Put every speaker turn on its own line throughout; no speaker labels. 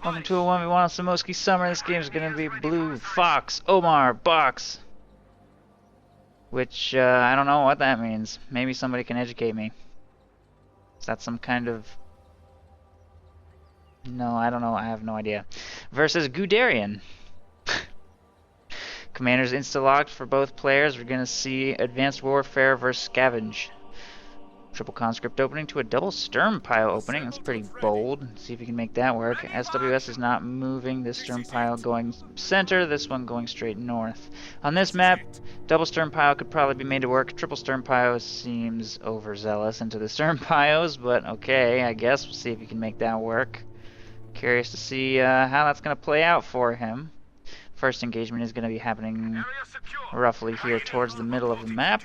Welcome to a 1v1 on Samoski Summer. This game is going to be Blue Fox, Omar, Box. Which, I don't know what that means. Maybe somebody can educate me. Is that some kind of... No, I don't know. I have no idea. Versus Guderian. Commanders insta-locked for both players. We're going to see Advanced Warfare versus Scavenge. Triple conscript opening to a double sturm pile opening. That's pretty bold. Let's see if we can make that work. SWS is not moving. This sturm pile going center, this one going straight north. On this map, double sturm pile could probably be made to work. Triple sturm pile seems overzealous into the sturm piles, but okay, I guess we'll see if we can make that work. Curious to see how that's going to play out for him. First engagement is going to be happening roughly here towards the middle of the map.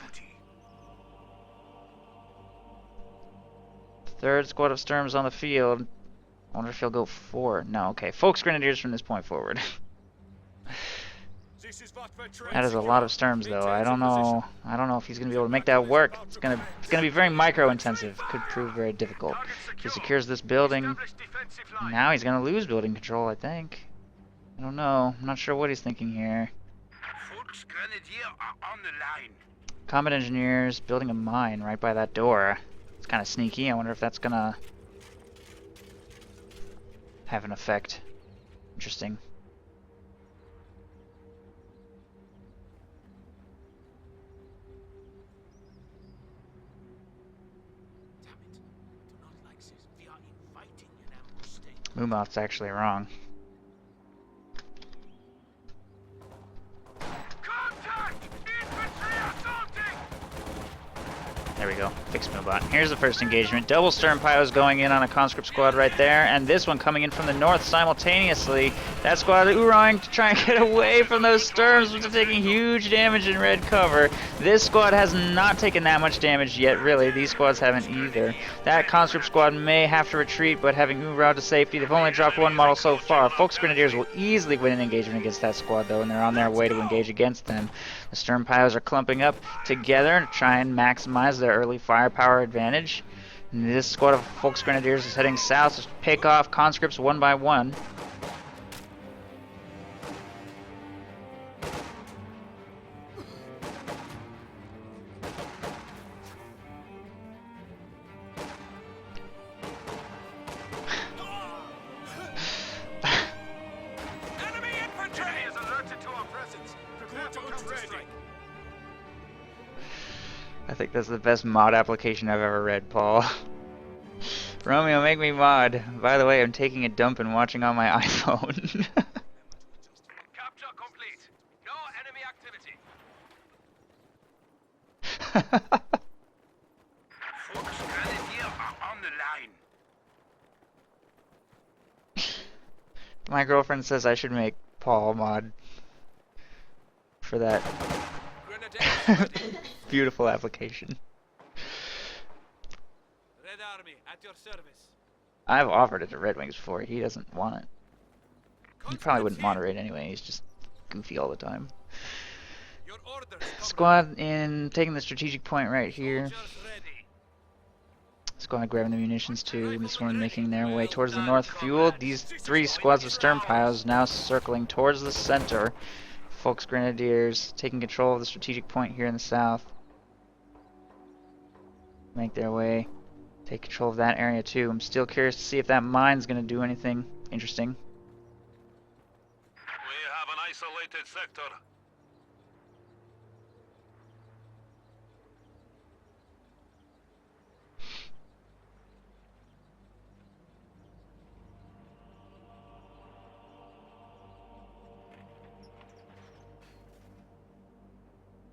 Third squad of Sturms on the field. I wonder if he'll go forward. No, okay. Folks Grenadiers from this point forward. That is a lot of Sturms, though. I don't know if he's gonna be able to make that work. It's gonna be very micro intensive. Could prove very difficult. He secures this building. Now he's gonna lose building control, I think. I don't know. I'm not sure what he's thinking here. Combat engineers building a mine right by that door. It's kind of sneaky. I wonder if that's gonna have an effect. Interesting. Moomoth's actually wrong. There we go. Fixed Moobot. Here's the first engagement. Double Sturm Pyros going in on a conscript squad right there, and this one coming in from the north simultaneously. That squad oorahing to try and get away from those Sturms, which are taking huge damage in red cover. This squad has not taken that much damage yet, really. These squads haven't either. That conscript squad may have to retreat, but having oorah to safety, they've only dropped one model so far. Folks Grenadiers will easily win an engagement against that squad, though, and they're on their way to engage against them. The Sturm Pyros are clumping up together to try and maximize their early firepower advantage. And this squad of Folks Grenadiers is heading south to pick off conscripts one by one. I think that's the best mod application I've ever read, Paul. Romeo, make me mod. By the way, I'm taking a dump and watching on my iPhone.
Capture complete. No enemy activity. Folks Grenadier are on the line.
My girlfriend says I should make Paul mod for that. Beautiful application.
Red Army at your service.
I've offered it to Red Wings before. He doesn't want it. He probably wouldn't moderate anyway. He's just goofy all the time.
Your orders.
Squad in taking the strategic point right here. Squad grabbing the munitions too. This one making their way towards the north fuel. These three squads of Sturm Piles now circling towards the center. Folks Grenadiers taking control of the strategic point here in the south. Make their way, take control of that area too. I'm still curious to see if that mine's going to do anything interesting.
We have an isolated sector.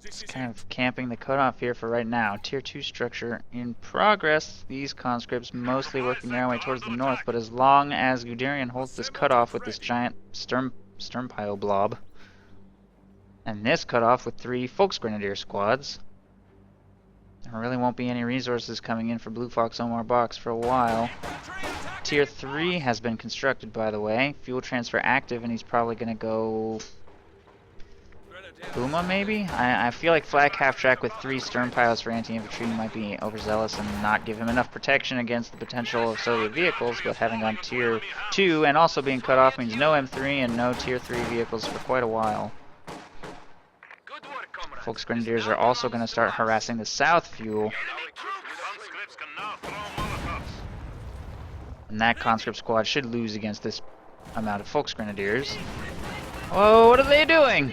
Just kind of camping the cutoff here for right now. Tier 2 structure in progress. These conscripts mostly working their way towards the north, but as long as Guderian holds this cutoff with this giant sturm pile blob, and this cutoff with 3 Folks Grenadier squads, there really won't be any resources coming in for Blue Fox Omar Box for a while. Tier 3 has been constructed, by the way. Fuel transfer active, and he's probably going to go Puma, maybe? I feel like flak half-track with 3 stern pilots for anti-infantry might be overzealous and not give him enough protection against the potential of Soviet vehicles, but having on Tier 2 and also being cut off means no M3 and no Tier 3 vehicles for quite a while. Volksgrenadiers are also going to start harassing the south fuel. And that conscript squad should lose against this amount of Volksgrenadiers. Whoa, what are they doing?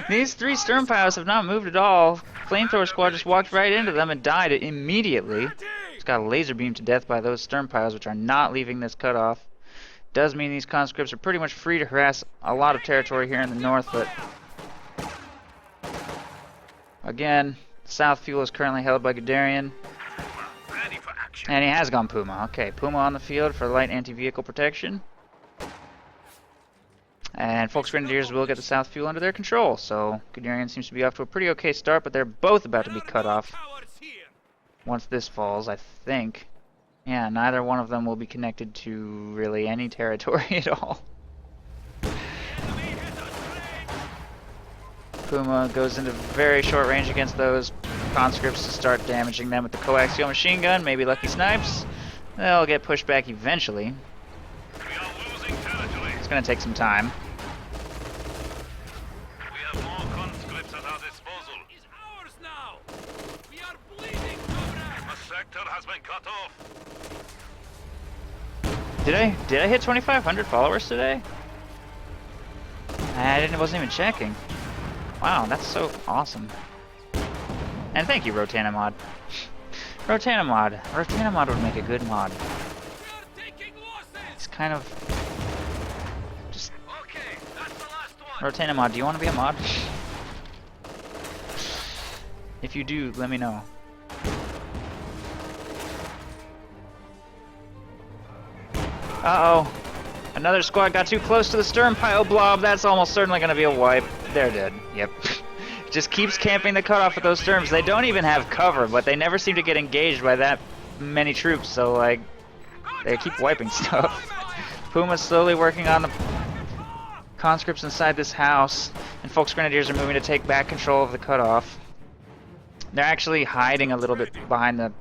These 3 stern pilots have not moved at all. Flamethrower squad just walked right into them and died immediately. Just got laser beamed to death by those stern pilots, which are not leaving this cutoff. Does mean these conscripts are pretty much free to harass a lot of territory here in the north, but again, south fuel is currently held by Guderian. And he has gone Puma. Okay, Puma on the field for light anti-vehicle protection. And Volksgrenadiers will get the south fuel under their control. So Guderian seems to be off to a pretty okay start, but they're both about to be cut off once this falls, I think. Yeah, neither one of them will be connected to really any territory at all. Puma goes into very short range against those conscripts to start damaging them with the coaxial machine gun, maybe lucky snipes. They'll get pushed back eventually. It's going to take some time.
We have more conscripts at our disposal. Is ours now. We are bleeding, comrade. A sector has been cut off.
Did I hit 2,500 followers today? Wasn't even checking. Wow, that's so awesome. And thank you, Rotanamod. Rotanamod. Rotanamod would make a good mod. It's kind of just.
Okay, that's the last one.
Rotanamod, do you want to be a mod? If you do, let me know. Uh-oh. Another squad got too close to the stern pile blob. That's almost certainly going to be a wipe. They're dead. Yep. Just keeps camping the cutoff with those sterns. They don't even have cover, but they never seem to get engaged by that many troops, so, like, they keep wiping stuff. Puma's slowly working on the conscripts inside this house, and Volksgrenadiers are moving to take back control of the cutoff. They're actually hiding a little bit behind the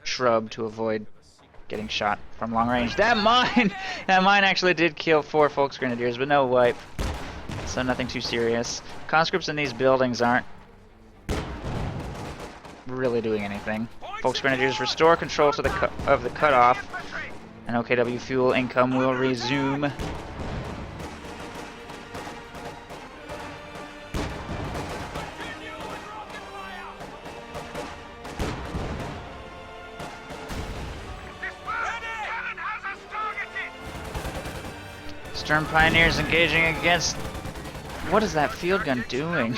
shrub to avoid getting shot from long range. That mine actually did kill 4 Volksgrenadiers, but no wipe. So nothing too serious. Conscripts in these buildings aren't really doing anything. Volksgrenadiers restore control to the cutoff, and OKW fuel income will resume. Stern Pioneers engaging against. What is that field gun doing?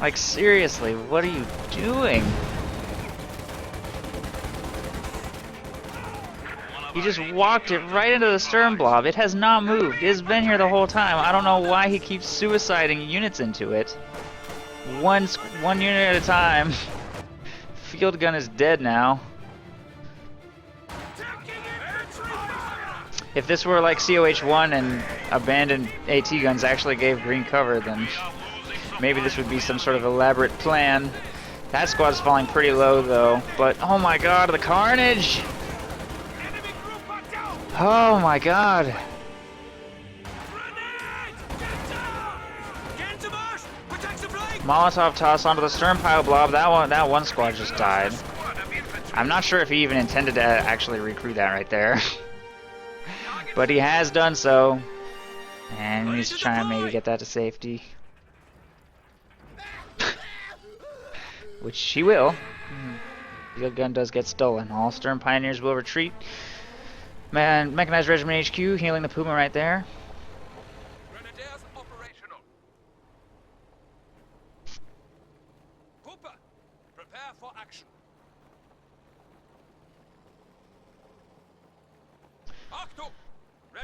Like, seriously, what are you doing? He just walked it right into the stern blob. It has not moved. It has been here the whole time. I don't know why he keeps suiciding units into it. One unit at a time. Field gun is dead now. If this were like COH1 and abandoned AT guns actually gave green cover, then maybe this would be some sort of elaborate plan. That squad's falling pretty low though, but oh my god, the carnage! Oh my god. Molotov toss onto the stern pile blob. That one squad just died. I'm not sure if he even intended to actually recruit that right there. But he has done so, and he's trying to maybe get that to safety. Which he will. Field gun does get stolen. All stern pioneers will retreat. Man, Mechanized Regiment HQ healing the Puma right there.
Grenadiers operational. Cooper, prepare for action.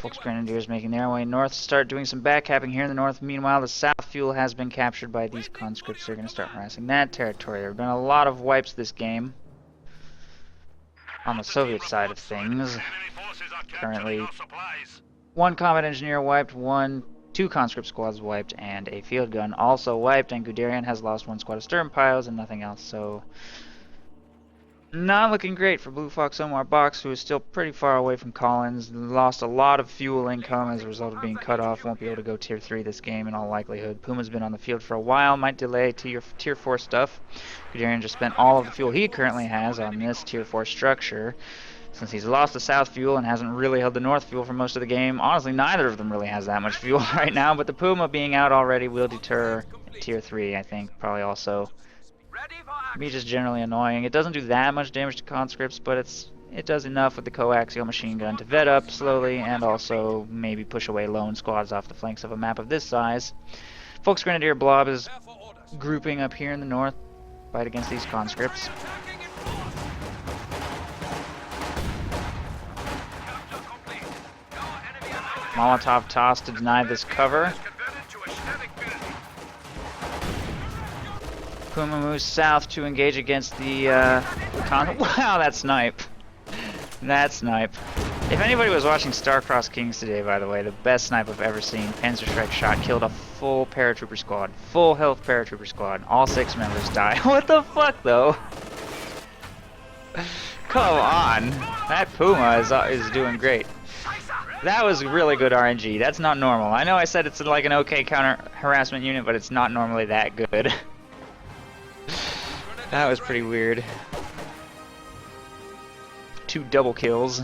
Volksgrenadiers making their way north, start doing some backcapping here in the north. Meanwhile, the south fuel has been captured by these conscripts. They're going to start harassing that territory. There have been a lot of wipes this game on the Soviet side of things. Currently, 1 combat engineer wiped, 1 2 conscript squads wiped, and a field gun also wiped, and Guderian has lost 1 squad of stern piles and nothing else, so not looking great for Blue Fox Omar Box, who is still pretty far away from Collins. Lost a lot of fuel income as a result of being cut off. Won't be able to go tier 3 this game in all likelihood. Puma's been on the field for a while. Might delay tier 4 stuff. Guderian just spent all of the fuel he currently has on this tier 4 structure. Since he's lost the south fuel and hasn't really held the north fuel for most of the game. Honestly, neither of them really has that much fuel right now. But the Puma being out already will deter tier 3, I think. Probably also be just generally annoying. It doesn't do that much damage to conscripts, but it does enough with the coaxial machine gun to vet up slowly and also maybe push away lone squads off the flanks of a map of this size. Volksgrenadier Blob is grouping up here in the north, fight against these conscripts. Molotov toss to deny this cover. Puma moves south to engage against the wow, that snipe. That snipe. If anybody was watching Star-Crossed Kings today, by the way, the best snipe I've ever seen, Panzerstrike shot, killed a full paratrooper squad. Full health paratrooper squad. All 6 members die. What the fuck, though? Come on. That Puma is doing great. That was really good RNG. That's not normal. I know I said it's like an okay counter-harassment unit, but it's not normally that good. That was pretty weird. 2 double kills.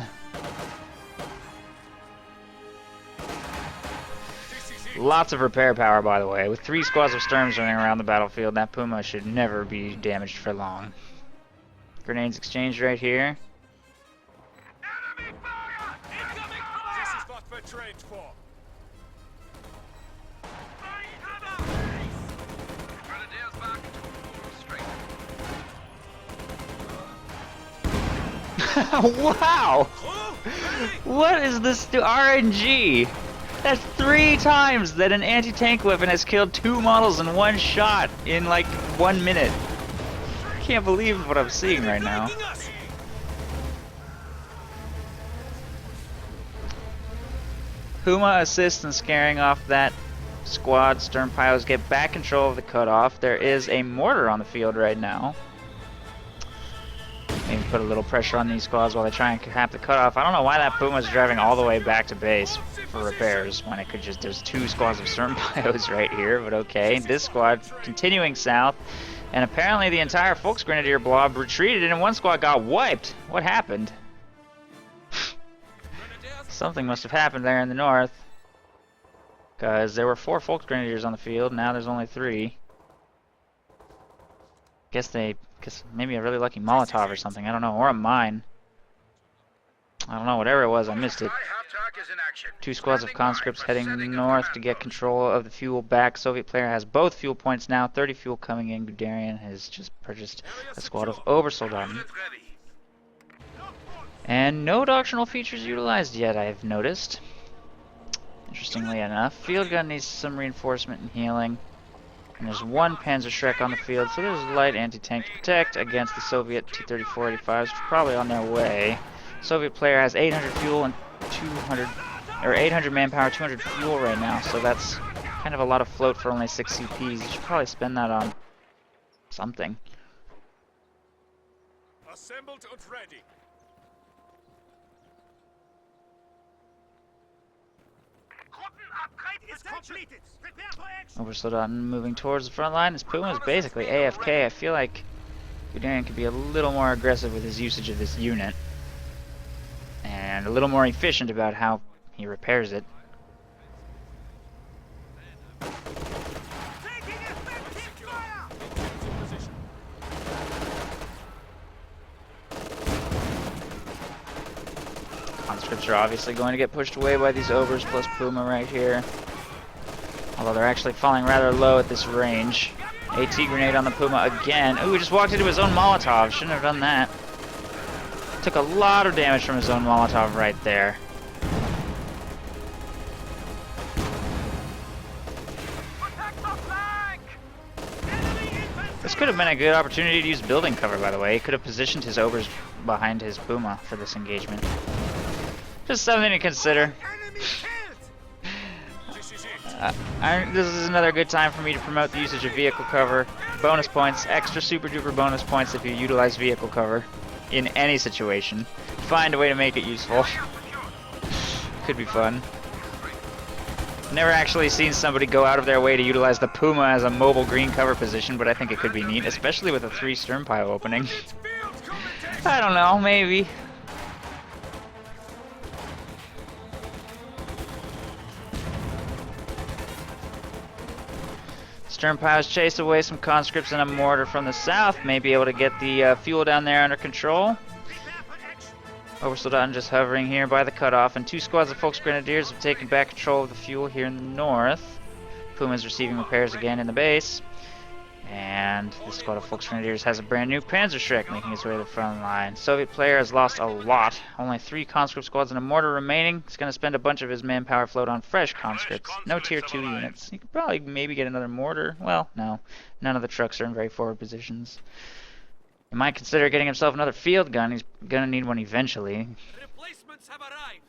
Lots of repair power, by the way. With 3 squads of Sturms running around the battlefield, that Puma should never be damaged for long. Grenades exchanged right here.
Enemy fire! Incoming fire! This is what we're trained for. Grenadiers back.
Wow! What is this RNG? That's 3 times that an anti-tank weapon has killed 2 models in 1 shot in like 1 minute. I can't believe what I'm seeing right now. Puma assists in scaring off that squad. Stern piles get back control of the cutoff. There is a mortar on the field right now. Maybe put a little pressure on these squads while they try and cap the cutoff. I don't know why that Puma's driving all the way back to base for repairs when it could just, there's 2 squads of Stern piles right here, but okay. This squad continuing south, and apparently the entire Volksgrenadier blob retreated and 1 squad got wiped. What happened? Something must have happened there in the north, because there were 4 Volksgrenadiers on the field, now there's only 3. Guess maybe a really lucky Molotov or something, I don't know, or a mine. I don't know, whatever it was, I missed it. 2 squads of conscripts heading north to get control of the fuel back. Soviet player has both fuel points now, 30 fuel coming in. Guderian has just purchased a squad of Obersoldaten. And no doctrinal features utilized yet, I've noticed. Interestingly enough, field gun needs some reinforcement and healing. And there's 1 Panzerschreck on the field, so there's light anti-tank to protect against the Soviet T-34-85s, probably on their way. Soviet player has 800 fuel and 800 manpower, 200 fuel right now, so that's kind of a lot of float for only 6 CPs. You should probably spend that on something.
Assembled and ready.
Obersoldaten moving towards the front line. This Puma is basically AFK. I feel like Guderian could be a little more aggressive with his usage of this unit. And a little more efficient about how he repairs it. Conscripts are obviously going to get pushed away by these Obers plus Puma right here. Although they're actually falling rather low at this range. AT grenade on the Puma again. Ooh, he just walked into his own Molotov. Shouldn't have done that. Took a lot of damage from his own Molotov right there. This could have been a good opportunity to use building cover, by the way. He could have positioned his Obers behind his Puma for this engagement. Just something to consider. This is another good time for me to promote the usage of vehicle cover. Bonus points, extra super duper bonus points if you utilize vehicle cover in any situation. Find a way to make it useful. Could be fun. Never actually seen somebody go out of their way to utilize the Puma as a mobile green cover position, but I think it could be neat, especially with a 3 stern pile opening. I don't know, maybe. Stern piles chase away some conscripts and a mortar from the south. May be able to get the fuel down there under control. Oversoldaten just hovering here by the cutoff, and 2 squads of Volksgrenadiers have taken back control of the fuel here in the north. Puma is receiving repairs again in the base. And this squad of Volksgrenadiers has a brand new Panzerschreck making its way to the front line. Soviet player has lost a lot. Only 3 conscript squads and a mortar remaining. He's going to spend a bunch of his manpower float on fresh conscripts. No tier 2 units. You could probably maybe get another mortar. Well, no. None of the trucks are in very forward positions. He might consider getting himself another field gun. He's going to need one eventually.
Replacements have arrived.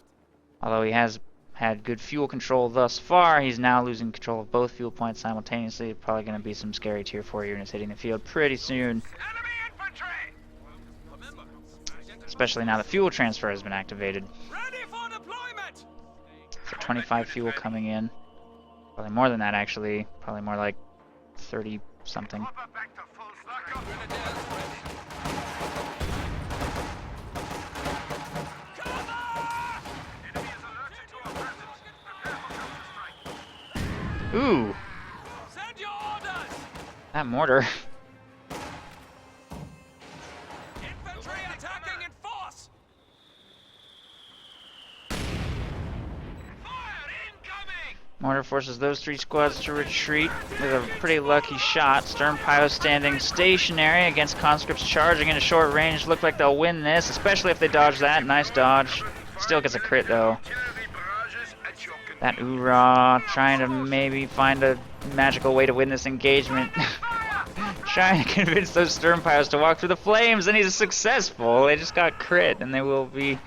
Although he has had good fuel control thus far, he's now losing control of both fuel points simultaneously. Probably going to be some scary tier 4 units hitting the field pretty soon.
Enemy infantry!
Especially now the fuel transfer has been activated.
Ready for deployment.
So 25 fuel coming in. Probably more than that actually. Probably more like 30 something.
Back to full stock. Enemy is alerted to our presence. Prepare for counterstrike.
Ooh,
Send your orders.
that mortar.
Infantry attacking in force.
Fire incoming!
Mortar forces those 3 squads to retreat with a pretty lucky shot. Stern Pio standing stationary against conscripts charging into short range. Look like they'll win this, especially if they dodge that. Nice dodge. Still gets a crit though. That Oorah trying to maybe find a magical way to win this engagement. Trying to convince those Stern Pios to walk through the flames, and he's successful. They just got crit, and they will be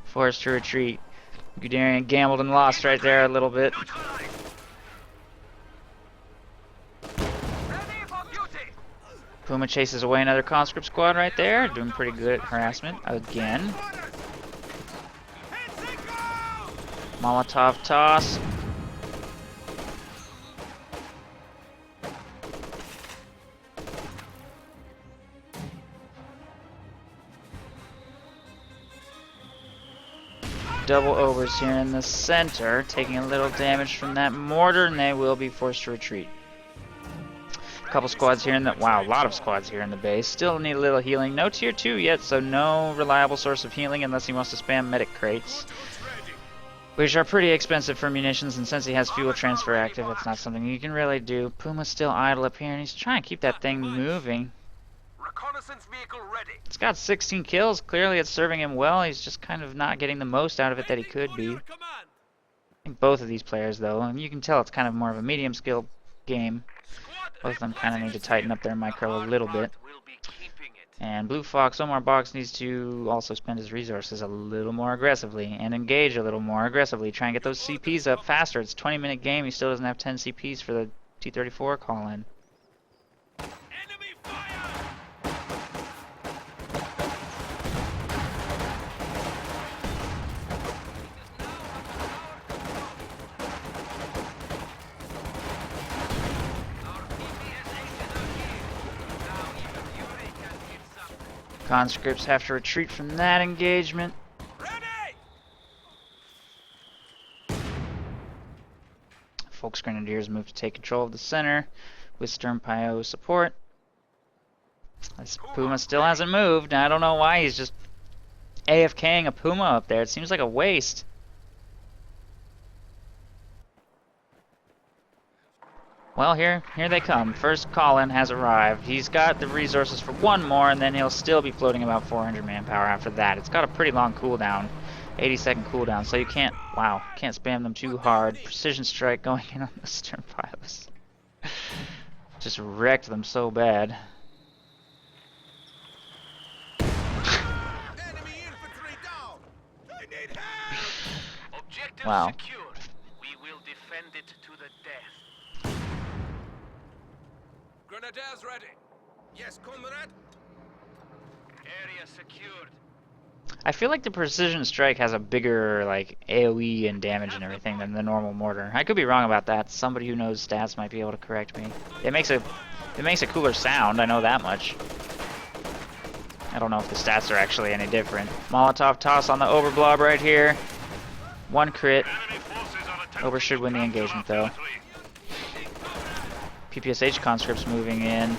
forced to retreat. Guderian gambled and lost right there a little bit. Puma chases away another conscript squad right there, doing pretty good at harassment again. Molotov toss. Double overs here in the center, taking a little damage from that mortar, and they will be forced to retreat. A couple squads here in the, wow, a lot of squads here in the base. Still need a little healing. No tier 2 yet, so no reliable source of healing unless he wants to spam medic crates, which are pretty expensive for munitions, and since he has fuel transfer active, it's not something you can really do. Puma's still idle up here, and he's trying to keep that thing moving.
Reconnaissance vehicle ready.
It's got 16 kills. Clearly it's serving him well. He's just kind of not getting the most out of it that he could be. I think both of these players, though, and you can tell it's kind of more of a medium skill game. Both of them kind of need to tighten up their micro a little bit. And Blue Fox, Omar Box, needs to also spend his resources a little more aggressively and engage a little more aggressively. Try and get those CPs up faster. It's a 20-minute game. He still doesn't have 10 CPs for the T-34 call-in.
Enemy fire.
Conscripts have to retreat from that engagement.
Ready.
Volksgrenadiers move to take control of the center with Stern Pio support. This Puma still hasn't moved. I don't know why he's just AFKing a Puma up there. It seems like a waste. Well, here they come. First call-in has arrived. He's got the resources for one more, and then he'll still be floating about 400 manpower after that. It's got a pretty long cooldown, 80-second cooldown, so you can't, wow, can't spam them too hard. Precision strike going in on the Stern Pilots. Just wrecked them so bad.
Enemy infantry down. I need help.
Objective
Wow.
secured. We will defend defend it to the death.
Grenadiers ready. Yes, comrade.
Area secured.
I feel like the precision strike has a bigger like AoE and damage and everything than the normal mortar. I could be wrong about that. Somebody who knows stats might be able to correct me. It makes a cooler sound, I know that much. I don't know if the stats are actually any different. Molotov toss on the Overblob right here. One crit. Over should win the engagement though. PPSH conscripts moving in.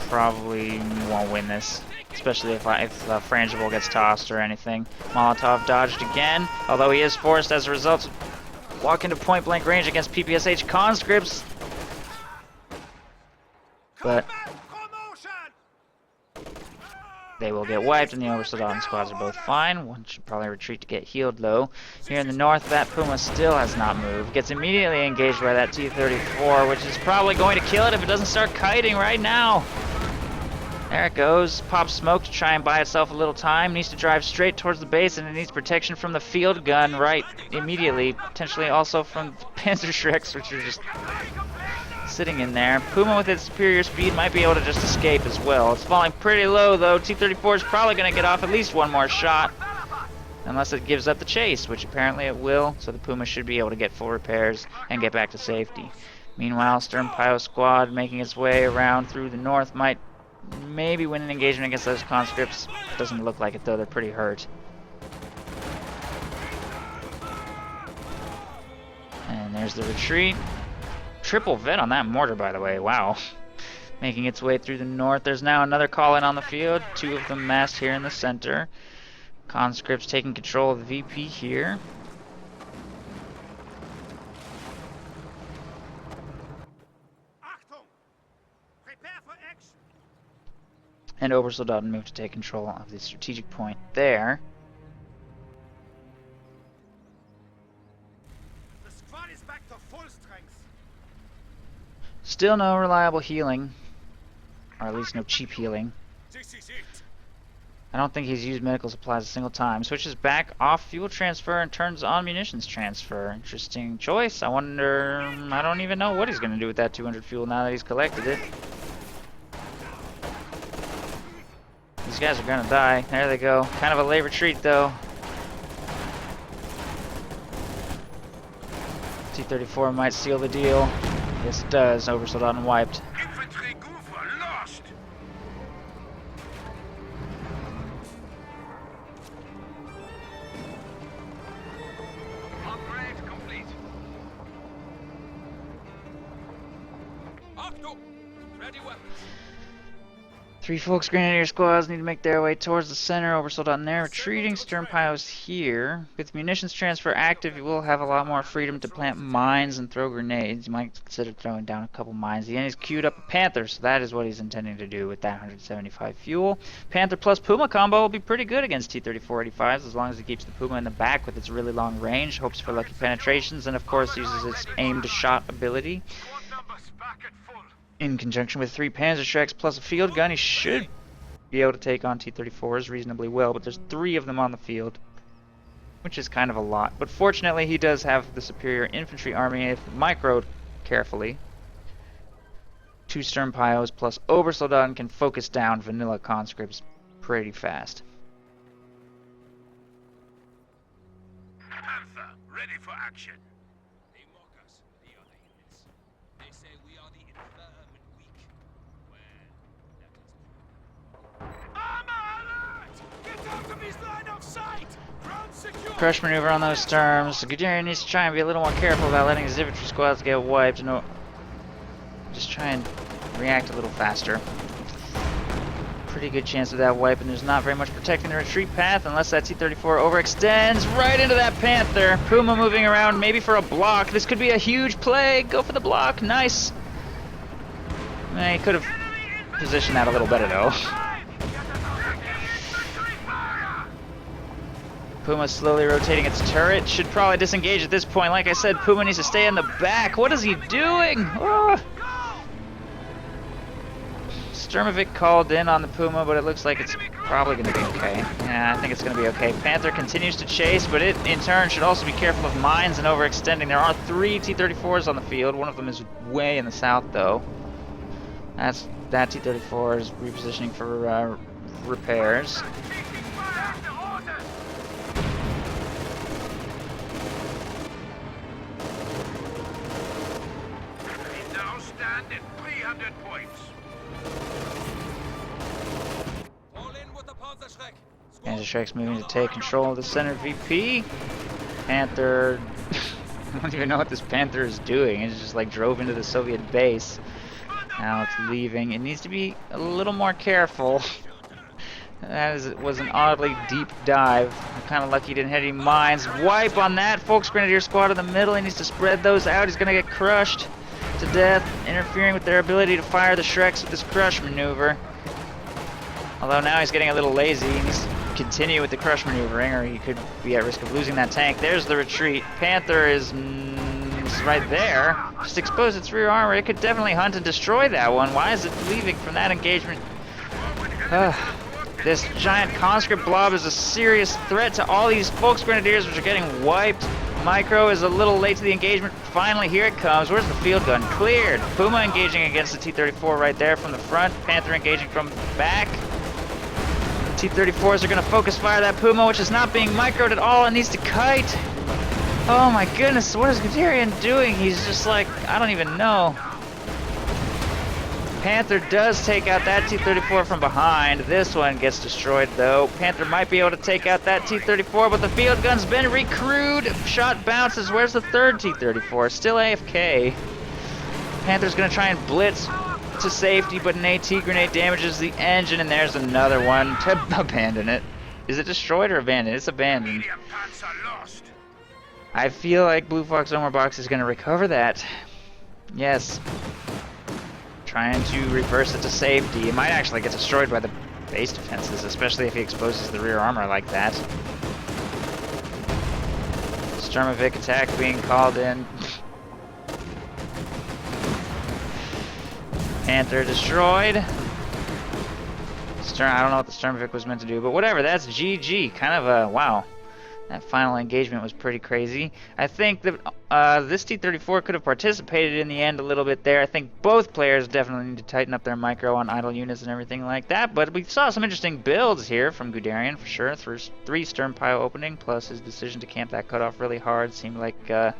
Probably won't win this. Especially if Frangible gets tossed or anything. Molotov dodged again, although he is forced as a result to walk into point blank range against PPSH conscripts. But they will get wiped, and the Oversoldon squads are both fine. One should probably retreat to get healed, though. Here in the north, that Puma still has not moved. Gets immediately engaged by that T-34, which is probably going to kill it if it doesn't start kiting right now. There it goes. Pops smoke to try and buy itself a little time. Needs to drive straight towards the base, and it needs protection from the field gun right immediately. Potentially also from the Panzer Shreks, which are just sitting in there. Puma with its superior speed might be able to just escape as well. It's falling pretty low though. T-34 is probably going to get off at least one more shot. Unless it gives up the chase, which apparently it will. So the Puma should be able to get full repairs and get back to safety. Meanwhile, Stern Pio squad making its way around through the north might maybe win an engagement against those conscripts. Doesn't look like it though, they're pretty hurt. And there's the retreat. Triple vet on that mortar, by the way. Wow. Making its way through the north. There's now another call-in on the field. Two of them massed here in the center. Conscripts taking control of the VP here.
Achtung! Prepare for action.
And Obersoldaten move to take control of the strategic point there.
The squad is back to full strength.
Still no reliable healing. Or at least no cheap healing.
This is it.
I don't think he's used medical supplies a single time. Switches back off fuel transfer and turns on munitions transfer. Interesting choice. I wonder... I don't even know what he's going to do with that 200 fuel now that he's collected it. These guys are going to die. There they go. Kind of a late retreat though. T-34 might seal the deal. Yes it does. Oversoldaten wiped.
Infantry Goofer lost. Upgrade complete.
Achtung! Ready weapons.
Three Folks Grenadier squads need to make their way towards the center. Oversoldaten there retreating. Stern Pio's here. With munitions transfer active, you will have a lot more freedom to plant mines and throw grenades. You might consider throwing down a couple mines. The enemy's queued up a Panther, so that is what he's intending to do with that 175 fuel. Panther plus Puma combo will be pretty good against T-34-85s as long as it keeps the Puma in the back with its really long range, hopes for lucky penetrations, and of course uses its aimed shot ability.
Squad numbers back at full.
In conjunction with 3 Panzer Shreks plus a field gun, he should be able to take on T-34s reasonably well, but there's 3 of them on the field, which is kind of a lot. But fortunately, he does have the superior infantry army if microed carefully. 2 Stern Pios plus Obersoldaten can focus down vanilla conscripts pretty fast.
Panther, ready for action.
They mock us, the other units. They say we are the infirm and weak. Well, that is... Armor alert! Get out of his line of sight! Ground secure!
Crush maneuver on those storms. Guderian needs to try and be a little more careful about letting his infantry squads get wiped. No, just try and react a little faster. Pretty good chance of that wipe, and there's not very much protecting the retreat path unless that T-34 overextends right into that Panther. Puma moving around maybe for a block. This could be a huge play. Go for the block. Nice. He could have positioned that a little better though. Puma slowly rotating its turret. Should probably disengage at this point. Like I said, Puma needs to stay in the back. What is he doing? Oh. Sturmovik called in on the Puma, but it looks like it's probably going to be okay. Yeah, I think it's going to be okay. Panther continues to chase, but it, in turn, should also be careful of mines and overextending. There are 3 T-34s on the field. One of them is way in the south, though. That T-34 is repositioning for repairs.
We now stand at 300 points.
Panzerschreck's moving to take control of the center VP. Panther... I don't even know what this Panther is doing. It just like drove into the Soviet base. Now it's leaving. It needs to be a little more careful. Was an oddly deep dive. I'm kind of lucky he didn't hit any mines. Wipe on that Volksgrenadier squad in the middle. He needs to spread those out. He's going to get crushed to death, interfering with their ability to fire the Shreks with this crush maneuver. Although now he's getting a little lazy. He needs to continue with the crush maneuvering, or he could be at risk of losing that tank. There's the retreat. Panther is right there. Just exposed its rear armor. It could definitely hunt and destroy that one. Why is it leaving from that engagement? This giant conscript blob is a serious threat to all these Volksgrenadiers, which are getting wiped. Micro is a little late to the engagement. Finally, here it comes. Where's the field gun? Cleared. Puma engaging against the T-34 right there from the front. Panther engaging from back. T-34s are going to focus fire that Puma, which is not being microed at all and needs to kite. Oh my goodness, what is Guderian doing? He's just like, I don't even know. Panther does take out that T-34 from behind. This one gets destroyed though. Panther might be able to take out that T-34, but the field gun's been recrewed. Shot bounces. Where's the third T-34? Still AFK. Panther's gonna try and blitz to safety, but an AT grenade damages the engine, and there's another one to abandon it. Is it destroyed or abandoned? It's abandoned. I feel like Blue Fox Omar Box is gonna recover that. Yes. Trying to reverse it to safety. It might actually get destroyed by the base defenses, especially if he exposes the rear armor like that. Sturmovik attack being called in. Panther destroyed. I don't know what the Sturmovik was meant to do, but whatever, that's GG. Kind of a, wow. That final engagement was pretty crazy. I think that this T-34 could have participated in the end a little bit there. I think both players definitely need to tighten up their micro on idle units and everything like that. But we saw some interesting builds here from Guderian for sure. 3 stern pile opening, plus his decision to camp that cutoff really hard seemed like, I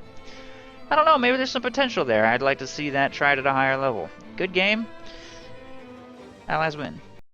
don't know, maybe there's some potential there. I'd like to see that tried at a higher level. Good game. Allies win.